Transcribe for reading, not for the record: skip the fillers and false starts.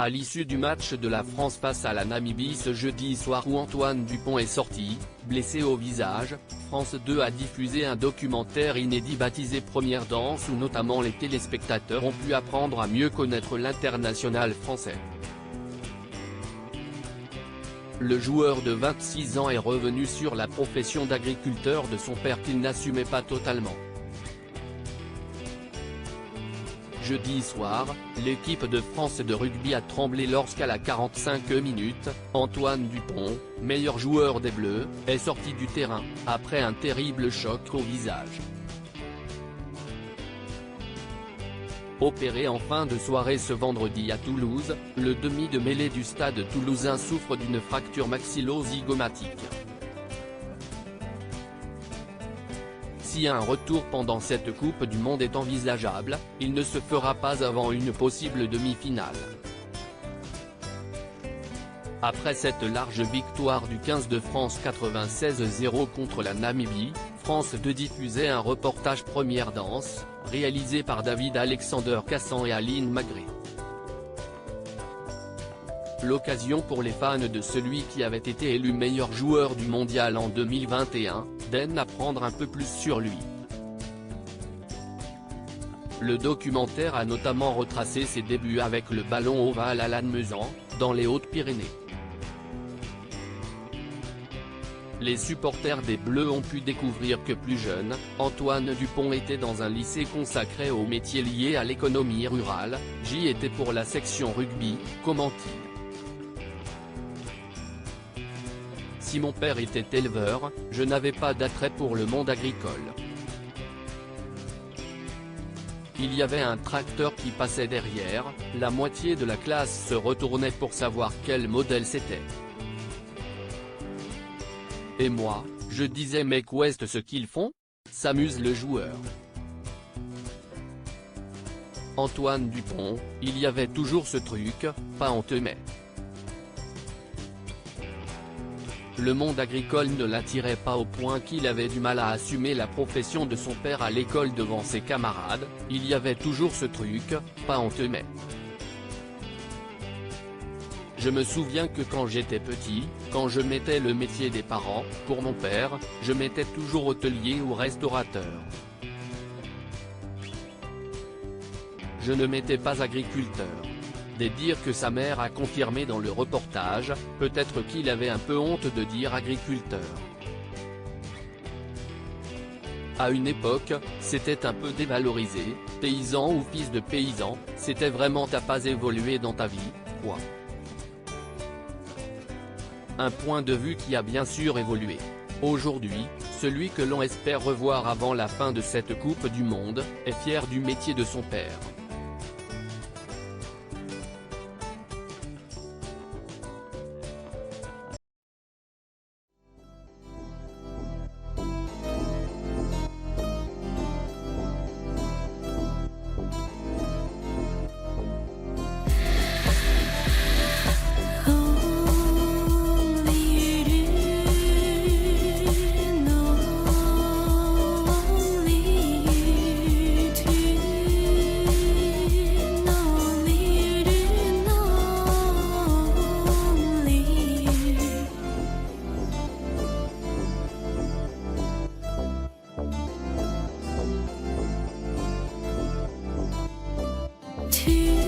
À l'issue du match de la France face à la Namibie ce jeudi soir où Antoine Dupont est sorti, blessé au visage, France 2 a diffusé un documentaire inédit baptisé Première danse où notamment les téléspectateurs ont pu apprendre à mieux connaître l'international français. Le joueur de 26 ans est revenu sur la profession d'agriculteur de son père qu'il n'assumait pas totalement. Jeudi soir, l'équipe de France de rugby a tremblé lorsqu'à la 45e minute, Antoine Dupont, meilleur joueur des Bleus, est sorti du terrain, après un terrible choc au visage. Opéré en fin de soirée ce vendredi à Toulouse, le demi de mêlée du stade toulousain souffre d'une fracture maxillo-zygomatique. Si un retour pendant cette Coupe du Monde est envisageable, il ne se fera pas avant une possible demi-finale. Après cette large victoire du 15 de France 96-0 contre la Namibie, France 2 diffusait un reportage Première danse, réalisé par David Alexander Cassan et Aline Magré. L'occasion pour les fans de celui qui avait été élu meilleur joueur du mondial en 2021, d'apprendre un peu plus sur lui. Le documentaire a notamment retracé ses débuts avec le ballon ovale à Lannemezan, dans les Hautes-Pyrénées. Les supporters des Bleus ont pu découvrir que plus jeune, Antoine Dupont était dans un lycée consacré aux métiers liés à l'économie rurale, j'y étais pour la section rugby, commente-t-il. Si mon père était éleveur, je n'avais pas d'attrait pour le monde agricole. Il y avait un tracteur qui passait derrière, la moitié de la classe se retournait pour savoir quel modèle c'était. Et moi, je disais mais qu'est-ce ce qu'ils font ? S'amuse le joueur. Antoine Dupont, il y avait toujours ce truc, pas on te met. Le monde agricole ne l'attirait pas au point qu'il avait du mal à assumer la profession de son père à l'école devant ses camarades, il y avait toujours ce truc, pas on te met. Je me souviens que quand j'étais petit, quand je mettais le métier des parents, pour mon père, je mettais toujours hôtelier ou restaurateur. Je ne mettais pas agriculteur. Des dires que sa mère a confirmé dans le reportage, peut-être qu'il avait un peu honte de dire agriculteur. À une époque, c'était un peu dévalorisé, paysan ou fils de paysan, c'était vraiment t'as pas évolué dans ta vie, quoi. Un point de vue qui a bien sûr évolué. Aujourd'hui, celui que l'on espère revoir avant la fin de cette Coupe du Monde, est fier du métier de son père. To